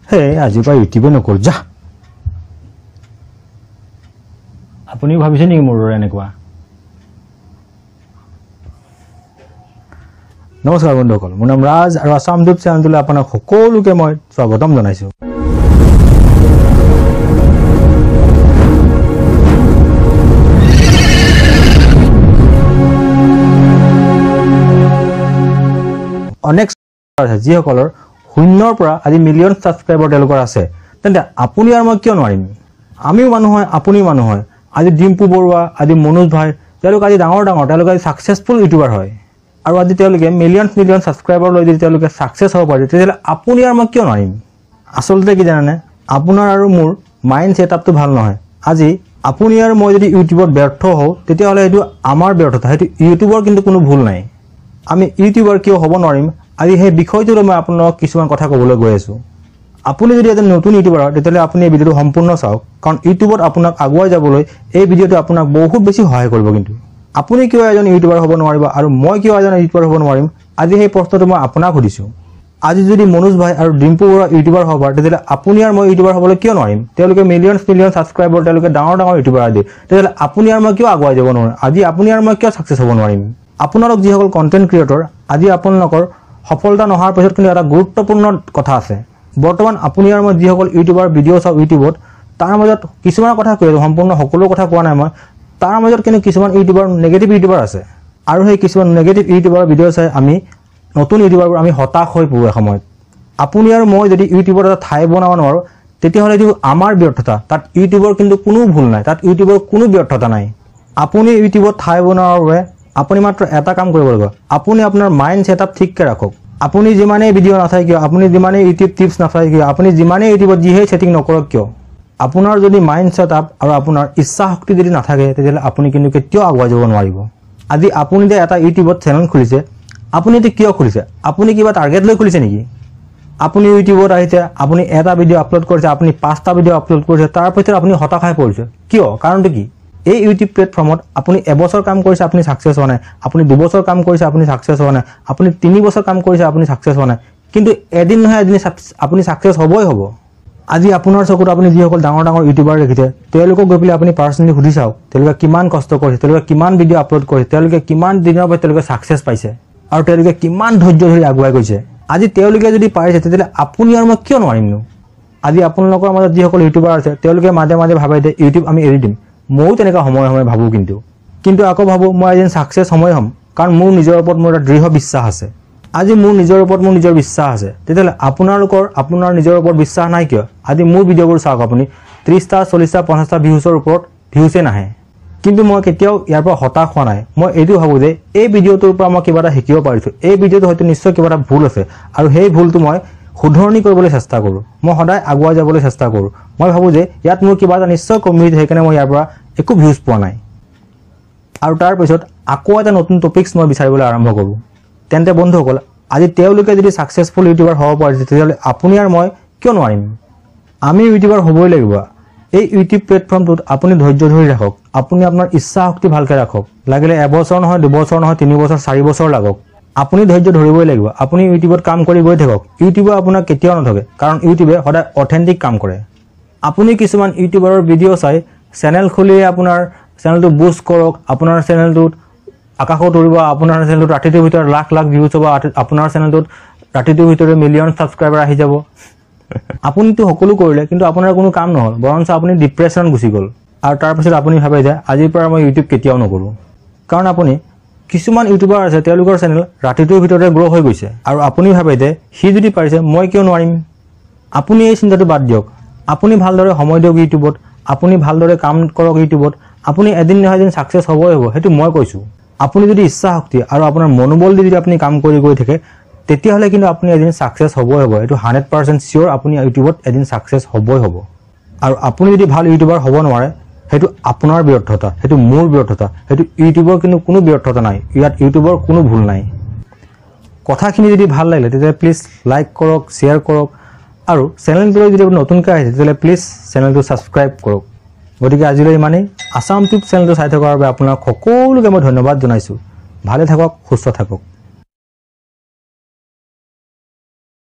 হে আজিৰ পৰা ইউটিউবে নকৰো যা আপুনি ভাবিছে নেকি মোৰ এনেকুৱা নমস্কাৰ বন্ধুসকল মোৰ নাম ৰাজ আৰু আসামদ্বীপ চেনেললৈ আপোনাক সকলোকে মই স্বাগতম জনাইছো অনেক আছে যিসকলৰ শূন্যৰ পৰা আজি মিলিয়ন সাবস্ক্ৰাইবাৰ তেওঁলোকৰ আছে তেন্তে আপুনি আৰু মই কিয় নোৱাৰিম আমিও মানুহ হয় আপুনি মানুহ হয় আজি ডিম্পু বৰুৱা আজি মনোজ ভাই তেওঁলোক আজি ডাঙৰ তেওঁলোক আজি সাকসেসফুল ইউটিউবাৰ হয় আৰু আজি তেওঁলোকে মিলিয়ন সাবস্ক্ৰাইবাৰ লৈ যদি তেওঁলোকে সাকসেস হ'ব পাৰে তেতিয়াহ'লে আপুনি আৰু মই কিয় নোৱাৰিম আসলতে কি জানেনে আপোনাৰ আৰু মোৰ মাইন্ড সেটআপটো ভাল নহয় আজি আপুনি আৰু মই যদি ইউটিউবত ব্যৰ্থ হওঁ তেতিয়াহ'লে এইটো আমাৰ ব্যৰ্থতা সেইটো ইউটিউবৰ কিন্তু কোনো ভুল নাই আমি ইউটিউবাৰ কিয় হ'ব নোৱাৰিম আজি সেই বিষয়টো মই আপোনাক কিছুমান কথা ক'বলৈ গৈ আছো আপুনি যদি এজন নতুন ইউটিউবাৰ হয় তেতিয়াহ'লে আপুনি এই ভিডিঅ'টো সম্পূৰ্ণ চাওক কাৰণ ইউটিউবত আপোনাক আগুৱাই যাবলৈ এই ভিডিঅ'টো আপোনাক বহুত বেছি সহায় কৰিব কিন্তু আপুনি কিয় এজন ইউটিউবাৰ হ'ব নোৱাৰিব আৰু মই কিয় এজন ইউটিউবাৰ হ'ব নোৱাৰিম আজি সেই প্ৰশ্নটো মই আপোনাক সুধিছো আজি যদি মনোজ ভাই আৰু ডিম্পু বৰুৱা ইউটিউবাৰ হ'ব পাৰে তেতিয়াহ'লে আপুনি আৰু মই ইউটিউবাৰ হ'বলৈ কিয় নোৱাৰিম তেওঁলোকে মিলিয়ন সাবস্ক্ৰাইবাৰ তেওঁলোকে ডাঙৰ ইউটিউবাৰ আদি তেতিয়াহ'লে আপুনি আৰু মই কিয় আগুৱাই যাব নোৱাৰিম আজি আপুনি আৰু মই কিয় সাকসেস হ'ব নোৱাৰিম আপোনালোক যিসকল কন্টেন্ট ক্ৰিয়েটৰ আজি আপোনালোকৰ সফলতা নহাৰ পিছত কিন্তু এটা গুৰুত্বপূৰ্ণ কথা আছে বৰ্তমান আপুনি আৰু মই যিসকল ইউটিউবাৰ ভিডিঅ' চাও ইউটিউবত তাৰ মাজত কিছুমান কথা কৈ সম্পূৰ্ণ সকলো কথা কোৱা নাই মই তাৰ মাজত কিন্তু কিছুমান ইউটিউবাৰ নেগেটিভ ইউটিউবাৰ আছে আৰু সেই কিছুমান নেগেটিভ ইউটিউবাৰ ভিডিঅ' চাই আমি নতুন ইউটিউবাৰবোৰ আমি হতাশ হৈ পৰো সময়ত আপুনি আৰু মই যদি ইউটিউবত এটা ঠাই বনাব নোৱাৰো তেতিয়াহ'লে এইটো আমাৰ ব্যৰ্থতা তাত ইউটিউবৰ কিন্তু কোনো ভুল নাই তাত ইউটিউবৰ কোনো ব্যৰ্থতা নাই আপুনি ইউটিউবত ঠাই বনোৱাৰ বাবে আপুনি মাত্ৰ এটা কাম কৰিব লাগিব আপুনি আপোনাৰ মাইন্ড সেটআপ ঠিককৈ ৰাখক আপুনি যিমানে ভিডিঅ' নাচাই কিয় আপুনি যিমানে ইউটিউব টিপছ নাচাই কিয় আপুনি যিমানে ইউটিউবত যিহে সেটিং নকৰক কিয় আপোনাৰ যদি মাইন্ড সেটআপ আৰু আপোনাৰ ইচ্ছা শক্তি যদি নাথাকে তেতিয়াহ'লে আপুনি কিন্তু কেতিয়াও আগুৱাই যাব নোৱাৰিব আজি আপুনি যে এটা ইউটিউবত চেনেল খুলিছে আপুনি এটো কিয় খুলিছে আপুনি কিবা টাৰ্গেট লৈ খুলিছে নেকি আপুনি ইউটিউবত আহিছে আপুনি এটা ভিডিঅ' আপলোড কৰিছে আপুনি 5টা ভিডিঅ' আপলোড কৰিছে তাৰ পিছত আপুনি হতাশ হৈ পৰিছে কিয় কাৰণটো কি এই ইউটিউব প্লেটফৰ্মত আপুনি এবছৰ কাম কৰিছে আপুনি সাকসেস হোৱা নাই আপুনি 2 বছৰ কাম কৰিছে আপুনি সাকসেস হোৱা নাই আপুনি 3 বছৰ কাম কৰিছে আপুনি সাকসেস হোৱা নাই কিন্তু এদিন নহয় এদিন আপুনি সাকসেস হ'বই হ'ব আজি আপোনাৰ চকুত আপুনি যিসকল ডাঙৰ ইউটিউবাৰ দেখিছে তেওঁলোকক গৈ পেলাই আপুনি পাৰ্সনেলি সুধি চাওক তেওঁলোকে কিমান কষ্ট কৰিছে তেওঁলোকে কিমান ভিডিঅ' আপলোড কৰিছে তেওঁলোকে কিমান দিনৰ পৰা তেওঁলোকে সাকসেস পাইছে আৰু তেওঁলোকে কিমান ধৈৰ্য ধৰি আগুৱাই গৈছে আজি তেওঁলোকে যদি পাৰিছে তেতিয়াহ'লে আপুনি আৰু মই কিয় নোৱাৰিমনো আজি আপোনালোকৰ মাজত যিসকল ইউটিউবাৰ আছে তেওঁলোকে মাজে ভাবে যে ইউটিউব আমি এৰি দিম মই তেনেকা সময় ভাবো কিন্তু আকৌ ভাবো মই এদিন সাকসেস সময় হ'ম কাৰণ মোৰ নিজৰ ওপৰত মোৰ এটা দৃঢ় বিশ্বাস আছে আজি মোৰ নিজৰ ওপৰত মোৰ নিজৰ বিশ্বাস আছে তেতিয়াহ'লে আপোনাৰ নিজৰ ওপৰত বিশ্বাস নাই কিয় আজি মোৰ ভিডিঅ'বোৰ চাওক আপুনি 30টা 40টা 50টা ভিউজৰ ওপৰত ভিউজে নাহে কিন্তু মই কেতিয়াও ইয়াৰ পৰা হতাশ হোৱা নাই মই এইটো ভাবো যে এই ভিডিঅ'টোৰ পৰা মই কিবা এটা শিকিব পাৰিছো এই ভিডিঅ'টো হয়তো নিশ্চয় কিবা এটা ভুল আছে আৰু সেই ভুলটো মই শুধৰণি কৰিবলৈ চেষ্টা কৰো মই সদায় আগুৱাই যাবলৈ চেষ্টা কৰো মই ভাবো যে ইয়াত মোৰ কিবা এটা নিশ্চয় কমি আছে সেইকাৰণে মই ইয়াৰ পৰা একো ভিউজ পোৱা নাই আৰু তাৰ পিছত আকৌ এটা নতুন টপিকছ মই বিচাৰিবলৈ আৰম্ভ কৰো তেন্তে বন্ধুসকল আজি তেওঁলোকে যদি সাকসেসফুল ইউটিউবাৰ হ'ব পাৰে তেতিয়াহ'লে আপুনি আৰু মই কিয় নোৱাৰিম আমি ইউটিউবাৰ হ'বই লাগিব এই ইউটিউব প্লেটফৰ্মটোত আপুনি ধৈৰ্য ধৰি ৰাখক আপুনি আপোনাৰ ইচ্ছা শক্তি ভালকৈ ৰাখক লাগিলে এবছৰ নহয় 2 বছৰ নহয় 3 বছৰ 4 বছৰ লাগক আপুনি ধৈৰ্য ধৰিবই লাগিব আপুনি ইউটিউবত কাম কৰি গৈ থাকক ইউটিউবে আপোনাক কেতিয়াও নঠগে কাৰণ ইউটিউবে সদায় অথেন্টিক কাম কৰে আপুনি কিছুমান ইউটিউবাৰৰ ভিডিঅ' চাই চেনেল খুলি আপোনাৰ চেনেলটো বুষ্ট কৰক আপোনাৰ চেনেলটোত আকাশত উৰিব আপোনাৰ চেনেলটোত ৰাতিটোৰ ভিতৰত লাখ ভিউজ হ'ব আপোনাৰ চেনেলটোত ৰাতিটোৰ ভিতৰত মিলিয়ন সাবস্ক্ৰাইবাৰ আহি যাব আপুনিতো সকলো কৰিলে কিন্তু আপোনাৰ কোনো কাম নহল বৰঞ্চ আপুনি ডিপ্ৰেছন গুচি গ'ল আৰু তাৰ পিছত আপুনি ভাবে যে আজিৰ পৰা মই ইউটিউব কেতিয়াও নকৰো কাৰণ আপুনি কিছুমান ইউটিউবাৰ আছে তেওঁলোকৰ চেনেল ৰাতিটোৰ ভিতৰতে গ্ৰ' হৈ গৈছে আৰু আপুনি ভাবে যে সি যদি পাৰিছে মই কিয় নোৱাৰিম আপুনি এই চিন্তাটো বাদ দিয়ক আপুনি ভালদৰে সময় দিয়ক ইউটিউবত আপুনি ভালদৰে কাম কৰক ইউটিউবত আপুনি এদিন নহয় এদিন সাকসেস হ'বই হ'ব সেইটো মই কৈছো আপুনি যদি ইচ্ছা শক্তি আৰু আপোনাৰ মনোবল দি যদি আপুনি কাম কৰি গৈ থাকে তেতিয়াহ'লে কিন্তু আপুনি এদিন সাকসেস হ'বই হ'ব এইটো 100% চিয়ৰ আপুনি ইউটিউবত এদিন সাকসেস হ'বই হ'ব আৰু আপুনি যদি ভাল ইউটিউবাৰ হ'ব নোৱাৰে সেইটো আপোনাৰ ব্যৰ্থতা সেইটো মোৰ ব্যৰ্থতা সেইটো ইউটিউবৰ কিন্তু কোনো ব্যৰ্থতা নাই ইয়াত ইউটিউবৰ কোনো ভুল নাই কথাখিনি যদি ভাল লাগিলে তেতিয়া প্লিজ লাইক কৰক শ্বেয়াৰ কৰক আৰু চেনেলটো যদি নতুনকৈ আহিছে তেতিয়াহ'লে প্লিজ চেনেলটো সাবস্ক্ৰাইব কৰক গতিকে আজিলৈ ইমানেই আসাম টিউব চেনেলটো চাই থকাৰ বাবে আপোনাক সকলোকে মই ধন্যবাদ জনাইছো ভালে থাকক সুস্থ থাকক